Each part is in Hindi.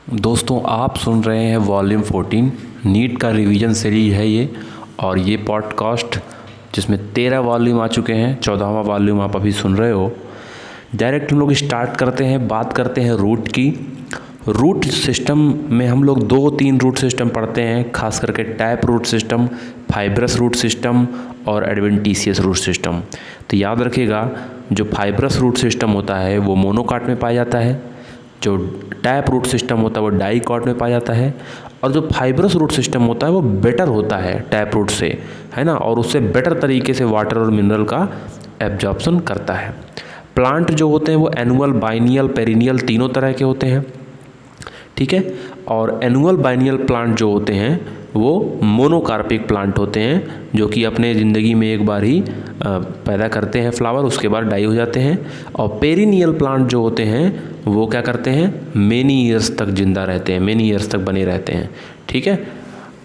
दोस्तों आप सुन रहे हैं वॉल्यूम 14 नीट का रिवीजन सीरीज है ये। और ये पॉडकास्ट जिसमें 13 वॉल्यूम आ चुके हैं, 14वां वॉल्यूम आप अभी सुन रहे हो। डायरेक्ट हम लोग स्टार्ट करते हैं, बात करते हैं रूट की। रूट सिस्टम में हम लोग 2-3 रूट सिस्टम पढ़ते हैं, खास करके tap root system, fibrous root system और एडवेंटिशियस रूट सिस्टम। तो याद रखिएगा, जो फाइब्रस रूट सिस्टम होता है वो मोनोकाट में पाया जाता है, जो टैप रूट सिस्टम होता है वो डाइकॉट में पाया जाता है, और जो फाइब्रस रूट सिस्टम होता है वो बेटर होता है टैप रूट से, है ना, और उससे बेटर तरीके से वाटर और मिनरल का एब्जॉर्प्शन करता है। प्लांट जो होते हैं वो एनुअल, बाइनियल, पेरिनियल तीनों तरह के होते हैं, ठीक है। और एनुअल बाइनियल प्लांट जो होते हैं वो मोनोकार्पिक प्लांट होते हैं, जो कि अपने ज़िंदगी में एक बार ही पैदा करते हैं फ्लावर, उसके बाद डाई हो जाते हैं। और पेरिनियल प्लांट जो होते हैं वो क्या करते हैं, मेनी ईयर्स तक जिंदा रहते हैं, मेनी ईयर्स तक बने रहते हैं, ठीक है,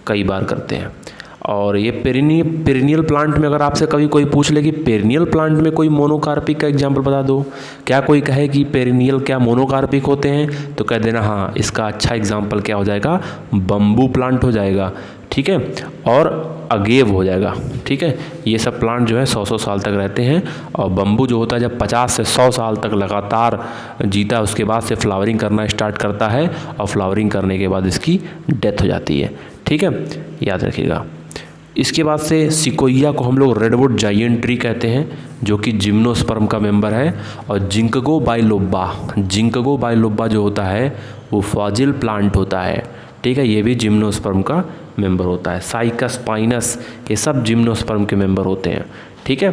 कई बार करते हैं। और ये पेरिनियल प्लांट में अगर आपसे कभी कोई पूछ ले कि पेरिनियल प्लांट में कोई मोनोकार्पिक का एग्जाम्पल बता दो, क्या कोई कहे कि पेरिनियल क्या मोनोकार्पिक होते हैं, तो कह देना हाँ, इसका अच्छा एग्जाम्पल क्या हो जाएगा, बम्बू प्लांट हो जाएगा, ठीक है, और अगेव हो जाएगा, ठीक है। ये सब प्लांट जो है 100-100 साल तक रहते हैं। और बम्बू जो होता है जब 50 से 100 साल तक लगातार जीता, उसके बाद से फ्लावरिंग करना स्टार्ट करता है, और फ्लावरिंग करने के बाद इसकी डेथ हो जाती है, ठीक है, याद रखिएगा। इसके बाद से सिकोइया को हम लोग रेडवुड जायंट ट्री कहते हैं, जो कि जिम्नोस्पर्म का मेंबर है। और जिंकगो बाइलोब्बा जो होता है वो फॉजिल प्लांट होता है, ठीक है, ये भी जिम्नोस्पर्म का मेंबर होता है। साइकस, पाइनस, ये सब जिम्नोस्पर्म के मेंबर होते हैं, ठीक है।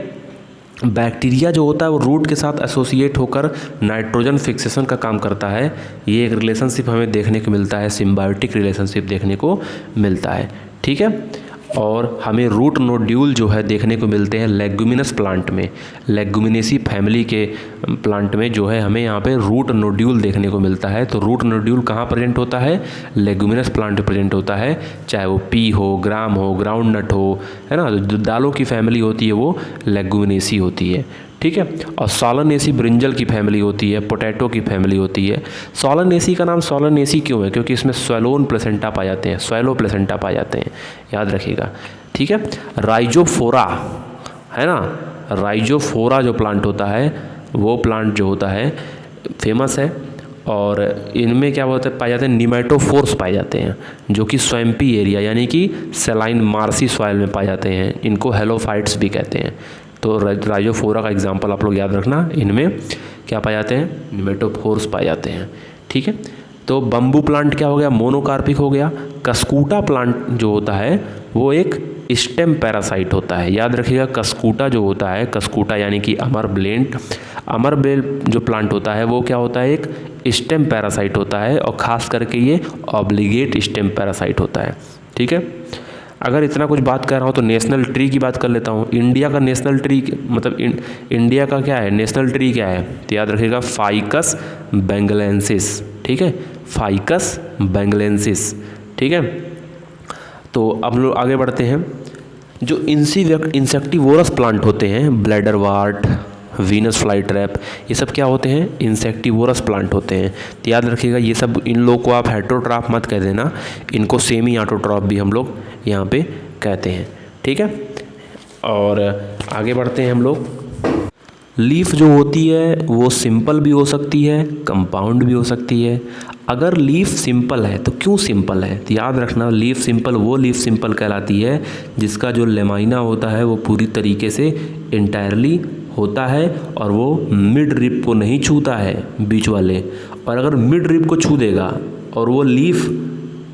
बैक्टीरिया जो होता है वो रूट के साथ एसोसिएट होकर नाइट्रोजन फिक्सेशन का काम करता है। ये एक रिलेशनशिप हमें देखने को मिलता है, सिम्बायोटिक रिलेशनशिप देखने को मिलता है, ठीक है। और हमें रूट नोड्यूल जो है देखने को मिलते हैं लेगुमिनस प्लांट में, लेगुमिनेसी फैमिली के प्लांट में जो है हमें यहाँ पे रूट नोड्यूल देखने को मिलता है। तो रूट नोड्यूल कहाँ प्रेजेंट होता है, लेगुमिनस प्लांट में प्रेजेंट होता है, चाहे वो पी हो, ग्राम हो, ग्राउंड नट हो, है ना। जो दालों की फैमिली होती है वो लेगुमिनेसी होती है, ठीक है। और सोलानेसी ब्रिंजल की फैमिली होती है, पोटैटो की फैमिली होती है। सोलानेसी का नाम सोलानेसी क्यों है, क्योंकि इसमें स्वैलोन प्लेसेंटा पाए जाते हैं, स्वैलो प्लेसेंटा पाए जाते हैं, याद रखिएगा, ठीक है। राइजोफोरा, है ना, राइजोफोरा जो प्लांट होता है वो प्लांट जो होता है फेमस है। और इनमें क्या होता है, पाए जाते हैं निमेटोफोर्स पाए जाते हैं, जो कि स्वैम्पी एरिया यानी कि सेलाइन मार्सी सॉइल में पाए जाते हैं। इनको हेलोफाइट्स भी कहते हैं। तो राइजोफोरा का एग्जांपल आप लोग याद रखना, इनमें क्या पाए जाते हैं, निमेटोफोर्स पाए जाते हैं, ठीक है। तो बम्बू प्लांट क्या हो गया, मोनोकार्पिक हो गया। कस्कूटा प्लांट जो होता है वो एक स्टेम पैरासाइट होता है, याद रखिएगा। कस्कूटा जो होता है, कस्कूटा यानी कि अमरबेल जो प्लांट होता है वो क्या होता है, एक स्टेम पैरासाइट होता है, और ख़ास करके ये ऑब्लिगेट स्टेम पैरासाइट होता है, ठीक है। अगर इतना कुछ बात कर रहा हूँ तो नेशनल ट्री की बात कर लेता हूँ। इंडिया का नेशनल ट्री मतलब इंडिया का क्या है, नेशनल ट्री क्या है, तो याद रखिएगा फाइकस बेंगलेंसिस, ठीक है, फाइकस बेंगलेंसिस, ठीक है। तो अब लोग आगे बढ़ते हैं। जो इंसेक्टिवोरस प्लांट होते हैं, ब्लैडरवार्ट, वीनस फ्लाई ट्रैप, ये सब क्या होते हैं, इंसेक्टिवोरस प्लांट होते हैं। तो याद रखिएगा, ये सब, इन लोग को आप हेट्रोट्रॉफ मत कह देना, इनको सेमी ऑटोट्रॉफ भी हम लोग यहाँ पे कहते हैं, ठीक है। और आगे बढ़ते हैं हम लोग। लीफ जो होती है वो सिंपल भी हो सकती है, कंपाउंड भी हो सकती है। अगर लीफ सिंपल है तो क्यों सिंपल है, तो याद रखना, लीफ सिंपल वो लीफ सिंपल कहलाती है जिसका जो लेमाइना होता है वो पूरी तरीके से इंटायरली होता है, और वो मिड रिप को नहीं छूता है, बीच वाले। और अगर मिड रिप को छू देगा और वो लीफ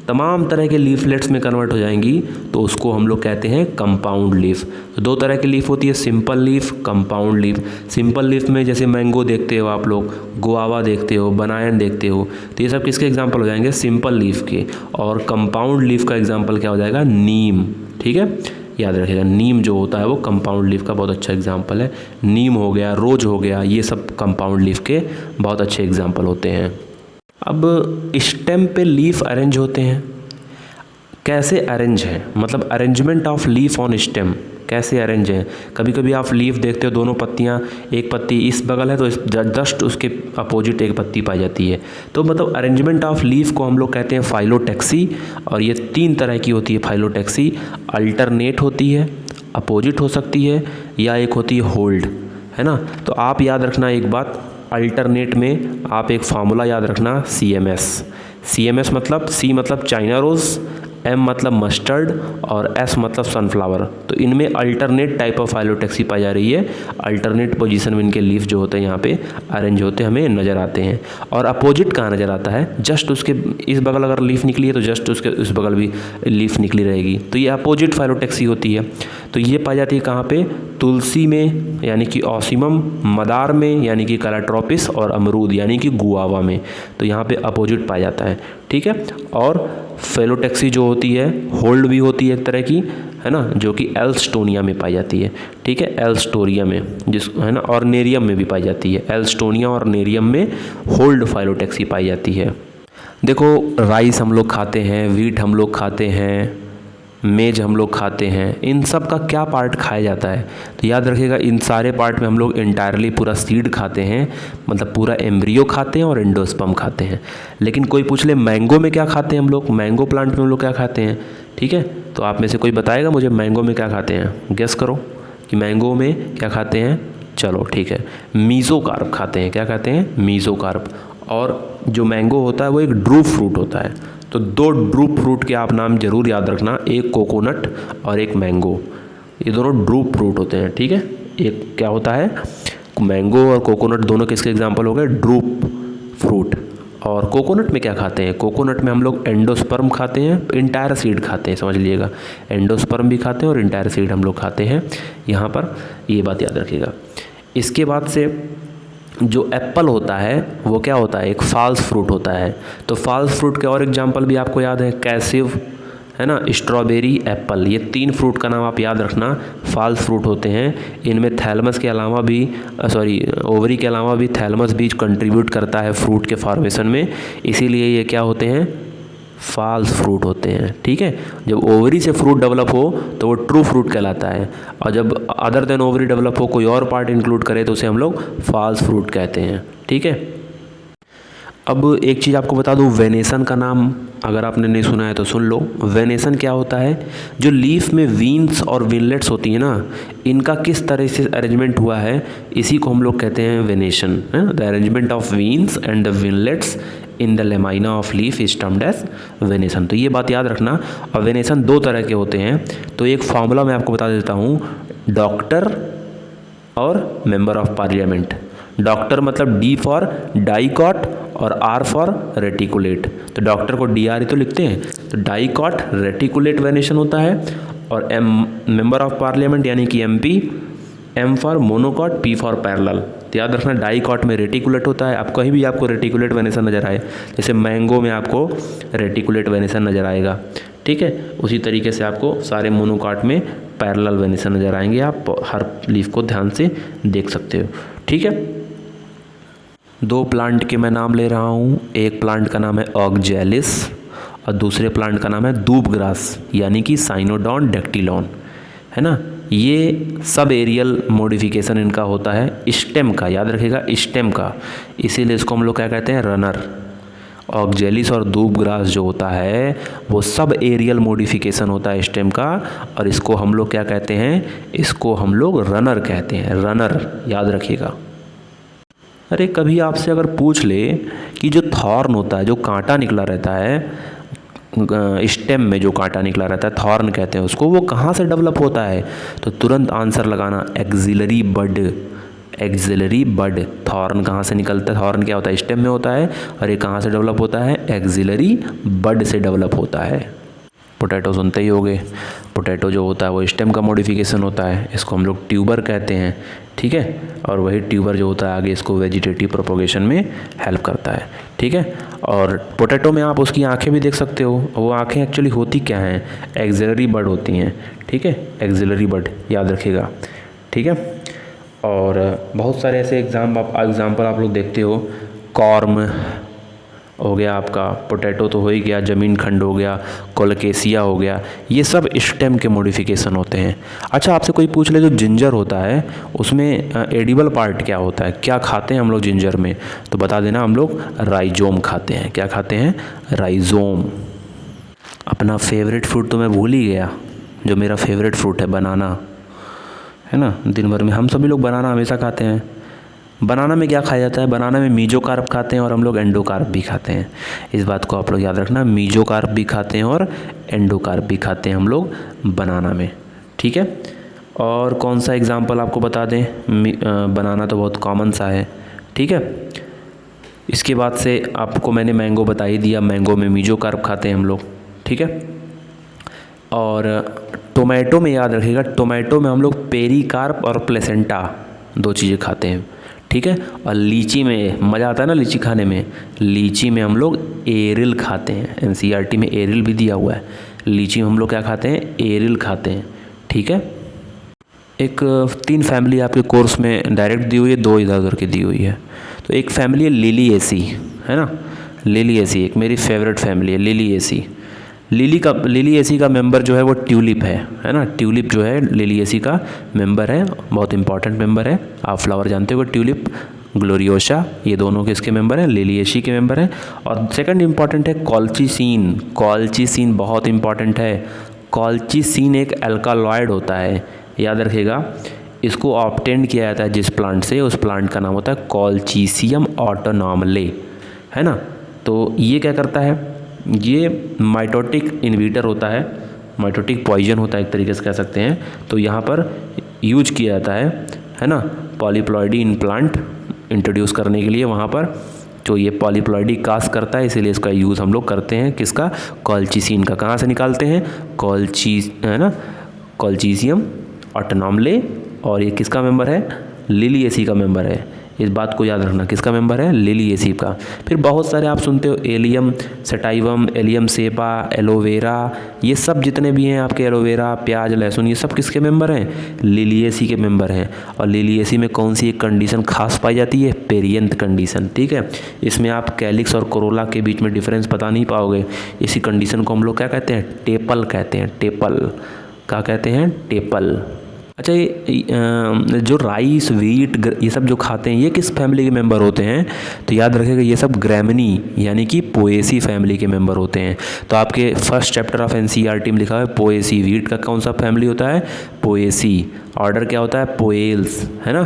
तमाम तरह के लीफलेट्स में कन्वर्ट हो जाएंगी, तो उसको हम लोग कहते हैं कंपाउंड लीफ। तो 2 तरह की लीफ होती है, simple leaf, compound leaf. Simple leaf में जैसे मैंगो देखते हो आप लोग, गुआवा देखते हो, बनायन देखते हो, तो ये सब किसके एग्जाम्पल हो जाएंगे, सिंपल लीफ के। और कंपाउंड लीफ का एग्जाम्पल क्या हो जाएगा, नीम, ठीक है, याद रखिएगा। नीम जो होता है वो कंपाउंड लीफ का बहुत अच्छा एग्जाम्पल है। नीम हो गया, रोज हो गया, ये सब कंपाउंड लीफ के बहुत अच्छे एग्जाम्पल होते हैं। अब स्टेम पे लीफ अरेंज होते हैं, कैसे अरेंज है, मतलब arrangement of leaf on stem, कैसे अरेंज हैं। कभी कभी आप लीफ देखते हो, दोनों पत्तियाँ, एक पत्ती इस बगल है तो इस जस्ट उसके अपोजिट एक पत्ती पाई जाती है। तो मतलब अरेंजमेंट ऑफ लीफ को हम लोग कहते हैं फाइलोटैक्सी। और ये 3 तरह की होती है फाइलोटैक्सी। अल्टरनेट होती है, अपोजिट हो सकती है, या एक होती है होल्ड, है ना। तो आप याद रखना एक बात, अल्टरनेट में आप एक फार्मूला याद रखना, CMS मतलब C मतलब चाइना रोज़, M मतलब मस्टर्ड और S मतलब सनफ्लावर। तो इनमें अल्टरनेट टाइप ऑफ फाइलोटैक्सी पाई जा रही है। अल्टरनेट पोजीशन में इनके लीफ जो होते हैं यहाँ पे अरेंज होते हमें नज़र आते हैं। और अपोजिट कहाँ नज़र आता है, जस्ट उसके इस बगल अगर लीफ निकली है तो जस्ट उसके इस बगल भी लीफ निकली रहेगी, तो ये अपोजिट फाइलोटैक्सी होती है। तो ये पाई जाती है कहाँ पे, तुलसी में यानी कि ऑसिमम, मदार में यानी कि कैलाट्रोपिस, और अमरूद यानी कि गुआवा में। तो यहाँ पे अपोजिट पाया जाता है, ठीक है। और फेलोटैक्सी जो होती है होल्ड भी होती है एक तरह की, है ना, जो कि एल्स्टोनिया में पाई जाती है, ठीक है, एल्स्टोरिया में, जिस है ना, और नेरियम में भी पाई जाती है। एल्स्टोनिया और नेरियम में होल्ड फाइलोटैक्सी पाई जाती है। देखो, राइस हम लोग खाते हैं, वीट हम लोग खाते हैं, मेज हम लोग खाते हैं, इन सब का क्या पार्ट खाया जाता है, तो याद रखिएगा इन सारे पार्ट में हम लोग इंटायरली पूरा सीड खाते हैं, मतलब पूरा एम्ब्रियो खाते हैं और एंडोस्पर्म खाते हैं। लेकिन कोई पूछ ले मैंगो में क्या खाते हैं हम लोग, मैंगो प्लांट में हम लोग क्या खाते हैं, ठीक है। तो आप में से कोई बताएगा मुझे मैंगो में क्या खाते हैं, गेस करो कि मैंगो में क्या खाते हैं। चलो ठीक है, मीज़ोकार्प खाते हैं। क्या खाते हैं, मीज़ोकार्प। और जो मैंगो होता है वो एक ड्रूप फ्रूट होता है। तो 2 ड्रूप फ्रूट के आप नाम जरूर याद रखना, एक कोकोनट और एक मैंगो। ये दोनों ड्रूप फ्रूट होते हैं, ठीक है। एक क्या होता है, मैंगो और कोकोनट दोनों किसके एग्जांपल हो गए, ड्रूप फ्रूट। और कोकोनट में क्या खाते हैं, कोकोनट में हम लोग एंडोस्पर्म खाते हैं, इंटायर सीड खाते हैं, समझ लीजिएगा, एंडोस्पर्म भी खाते हैं और इंटायर सीड हम लोग खाते हैं। यहाँ पर ये बात याद रखिएगा। इसके बाद से जो एप्पल होता है वो क्या होता है, एक फॉल्स फ्रूट होता है। तो फॉल्स फ्रूट के और एग्जांपल भी आपको याद है, कैसिव, है ना, स्ट्रॉबेरी, एप्पल। ये 3 फ्रूट का नाम आप याद रखना, फॉल्स फ्रूट होते हैं। इनमें थैलमस के अलावा भी ओवरी के अलावा भी थैलमस भी कंट्रीब्यूट करता है फ्रूट के फॉर्मेशन में, इसीलिए ये क्या होते हैं, फॉल्स फ्रूट होते हैं, ठीक है। जब ओवरी से फ्रूट डेवलप हो तो वो ट्रू फ्रूट कहलाता है, और जब अदर देन ओवरी डेवलप हो, कोई और पार्ट इंक्लूड करे तो उसे हम लोग फॉल्स फ्रूट कहते हैं, ठीक है। अब एक चीज़ आपको बता दूं, वेनेसन का नाम अगर आपने नहीं सुना है तो सुन लो। वेनेसन क्या होता है, जो लीफ में वीन्स और विनलेट्स होती हैं ना, इनका किस तरह से अरेंजमेंट हुआ है, इसी को हम लोग कहते हैं venation. The arrangement of veins and the veinlets in the lamina of leaf is termed as venation. तो ये बात याद रखना। और वेनेसन 2 तरह के होते हैं, तो एक फॉर्मूला मैं आपको बता देता हूँ, डॉक्टर और मेंबर ऑफ पार्लियामेंट। डॉक्टर मतलब D फॉर डाइकॉट और R फॉर रेटिकुलेट। तो डॉक्टर को DR ही तो लिखते हैं, तो डाइकॉट रेटिकुलेट वेनेशन होता है। और मेंबर ऑफ पार्लियामेंट यानी कि MP, M for monocot, P for parallel. तो याद रखना, डाइकॉट में रेटिकुलेट होता है। आप कहीं भी आपको रेटिकुलेट वेनेशन नज़र आए, जैसे मैंगो में आपको रेटिकुलेट वेनेशन नज़र आएगा, ठीक है, उसी तरीके से आपको सारे मोनोकॉट में पैरेलल वेनेशन नज़र आएंगे। आप हर लीफ को ध्यान से देख सकते हो, ठीक है। 2 प्लांट के मैं नाम ले रहा हूँ, एक प्लांट का नाम है ऑक्जेलिस और दूसरे प्लांट का नाम है दूब ग्रास यानी कि साइनोडॉन डेक्टिलॉन, है ना। ये सब एरियल मॉडिफिकेशन इनका होता है स्टेम का, याद रखिएगा स्टेम का, इसीलिए इसको हम लोग क्या कहते हैं, रनर। ऑक्जेलिस और दूब ग्रास जो होता है वो सब एरियल मॉडिफिकेशन होता है स्टेम का, और इसको हम लोग क्या कहते हैं, इसको हम लोग रनर कहते हैं, रनर, याद रखिएगा। अरे कभी आपसे अगर पूछ ले कि जो थॉर्न होता है, जो कांटा निकला रहता है स्टेम में, जो कांटा निकला रहता है थॉर्न कहते हैं उसको, वो कहाँ से डेवलप होता है, तो तुरंत आंसर लगाना, एक्सिलरी बड। एक्सिलरी बड, थॉर्न कहाँ से निकलता है, थॉर्न क्या होता है, स्टेम में होता है, और ये कहाँ से डेवलप होता है, एक्सिलरी बड से डेवलप होता है। पोटैटो सुनते ही होगे, पोटैटो जो होता है वो स्टेम का मॉडिफिकेशन होता है, इसको हम लोग ट्यूबर कहते हैं, ठीक है। और वही ट्यूबर जो होता है आगे इसको वेजिटेटिव प्रोपोगेशन में हेल्प करता है, ठीक है। और पोटैटो में आप उसकी आंखें भी देख सकते हो, वो आंखें एक्चुअली होती क्या हैं, एक्सिलरी बड होती हैं, ठीक है, एक्सिलरी बड, याद रखिएगा, ठीक है। और बहुत सारे ऐसे एग्जाम्पल आप लोग देखते हो, कॉर्म, हो गया आपका, पोटैटो तो हो ही गया, ज़मीन खंड हो गया, कोलोकेशिया हो गया, ये सब स्टेम के मॉडिफिकेशन होते हैं। अच्छा, आपसे कोई पूछ ले जो जिंजर होता है उसमें एडिबल पार्ट क्या होता है, क्या खाते हैं हम लोग जिंजर में, तो बता देना हम लोग राइजोम खाते हैं। क्या खाते हैं? राइजोम। अपना फेवरेट फ्रूट तो मैं भूल ही गया, जो मेरा फेवरेट फ्रूट है बनाना, है ना। दिन भर में हम सभी लोग बनाना हमेशा खाते हैं। बनाना में क्या खाया जाता है? बनाना में मीजोकार्प खाते हैं और हम लोग एंडोकार्प भी खाते हैं। इस बात को आप लोग याद रखना, मीजोकार्प भी खाते हैं और एंडोकार्प भी खाते हैं हम लोग बनाना में, ठीक है। और कौन सा एग्जाम्पल आपको बता दें? बनाना तो बहुत कॉमन सा है, ठीक है। इसके बाद से आपको मैंने मैंगो बता ही दिया, मैंगो में मीजोकार्प खाते हैं हम लोग, ठीक है। और टोमेटो में याद रखिएगा, टोमेटो में हम लोग पेरिकार्प और प्लेसेंटा 2 चीज़ें खाते हैं, ठीक है। और लीची में मज़ा आता है ना लीची खाने में, लीची में हम लोग एरिल खाते हैं। एनसीईआरटी में एरिल भी दिया हुआ है। लीची में हम लोग क्या खाते हैं? एरिल खाते हैं, ठीक है। एक 3 फैमिली आपके कोर्स में डायरेक्ट दी हुई है, 2 इधर उधर की दी हुई है। तो एक फैमिली है लिलिएसी, है ना। लिलिएसी एक मेरी फेवरेट फैमिली है, लिलिएसी। लिलिएसी का मेंबर जो है वो ट्यूलिप है ना। ट्यूलिप जो है लिलिएसी का मेंबर है, बहुत इंपॉर्टेंट मेंबर है। आप फ्लावर जानते हो, ट्यूलिप, ग्लोरियोसा, ये दोनों किसके मेंबर हैं? लिलिएसी के मेंबर हैं। और सेकंड इंपॉर्टेंट है कॉल्चिसीन। कॉल्चिसीन बहुत इंपॉर्टेंट है। कॉल्चिसीन एक एल्कालॉइड होता है, याद रखिएगा। इसको ऑब्टेन किया जाता है जिस प्लांट से, उस प्लांट का नाम होता है कॉल्चीसियम ऑटोनॉमले, है ना। तो ये क्या करता है? ये माइटोटिक इन्हीबिटर होता है, माइटोटिक पॉइजन होता है एक तरीके से कह सकते हैं। तो यहाँ पर यूज किया जाता है ना, पॉलीप्लॉइडी इन प्लांट इंट्रोड्यूस करने के लिए वहाँ पर। तो ये पॉलीप्लॉइडी कास्ट करता है, इसीलिए इसका यूज़ हम लोग करते हैं। किसका? कॉल्चिसीन का। कहाँ से निकालते हैं? है ना, कॉल्चीसियम ऑटोनॉमले। और ये किसका मेंबर है? लिलिएसी का मेंबर है। इस बात को याद रखना, किसका मेंबर है? लिलिएसी का। फिर बहुत सारे आप सुनते हो, allium sativum, allium cepa, aloe vera, ये सब जितने भी हैं आपके, एलोवेरा, प्याज, लहसुन, ये सब किसके मेंबर हैं? लिलिएसी के मेंबर हैं। और लिलिएसी में कौन सी एक कंडीशन खास पाई जाती है? पेरियंथ कंडीशन, ठीक है। इसमें आप कैलिक्स और कोरोला के बीच में डिफरेंस बता नहीं पाओगे। इसी कंडीशन को हम लोग क्या कहते हैं? टेपल कहते हैं। टेपल क्या कहते हैं? टेपल। अच्छा, ये जो राइस, व्हीट, ये सब जो खाते हैं, ये किस फैमिली के मेंबर होते हैं? तो याद रखिएगा, ये सब ग्रैमिनी यानी कि पोएसी फैमिली के मेंबर होते हैं। तो आपके फर्स्ट चैप्टर ऑफ एनसीईआरटी में लिखा है पोएसी। व्हीट का कौन सा फैमिली होता है? पोएसी। ऑर्डर क्या होता है? पोएल्स, है ना।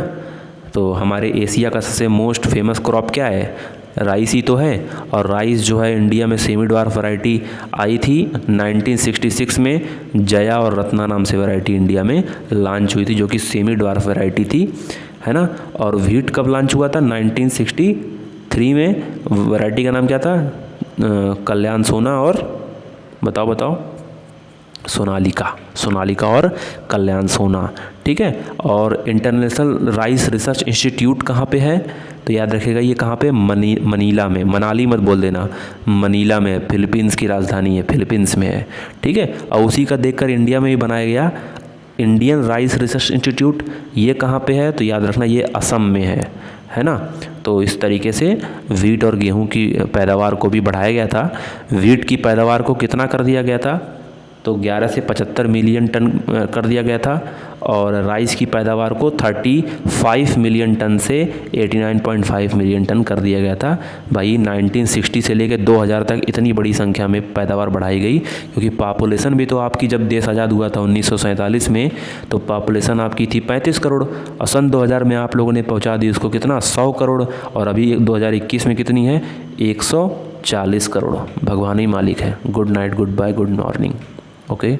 तो हमारे एशिया का सबसे मोस्ट फेमस क्रॉप क्या है? राइस ही तो है। और राइस जो है इंडिया में सेमी ड्वार्फ वैरायटी आई थी 1966 में, जया और रत्ना नाम से वैरायटी इंडिया में लॉन्च हुई थी, जो कि सेमी ड्वार्फ वैरायटी थी, है ना। और व्हीट कब लॉन्च हुआ था? 1963 में। वैरायटी का नाम क्या था? कल्याण सोना और बताओ सोनालिका और कल्याण सोना, ठीक है। और इंटरनेशनल राइस रिसर्च इंस्टीट्यूट कहाँ पे है? तो याद रखिएगा, ये कहाँ पे? मनीला में। मनाली मत बोल देना, मनीला में है। फिलीपींस की राजधानी है, फिलीपींस में है, ठीक है। और उसी का देखकर इंडिया में भी बनाया गया इंडियन राइस रिसर्च इंस्टीट्यूट। ये कहाँ पे है? तो याद रखना, ये असम में है ना। तो इस तरीके से व्हीट और गेहूँ की पैदावार को भी बढ़ाया गया था। व्हीट की पैदावार को कितना कर दिया गया था? तो 11 से 75 मिलियन टन कर दिया गया था। और राइस की पैदावार को 35 मिलियन टन से 89.5 मिलियन टन कर दिया गया था। भाई 1960 से लेकर 2000 तक इतनी बड़ी संख्या में पैदावार बढ़ाई गई, क्योंकि पॉपुलेशन भी तो आपकी, जब देश आज़ाद हुआ था 1947 में, तो पॉपुलेशन आपकी थी 35 करोड़। और सन 2000 में आप लोगों ने पहुंचा दी उसको कितना? 100 करोड़। और अभी 2021 में कितनी है? 140 करोड़। भगवान ही मालिक है। Good night, goodbye, good morning. Okay.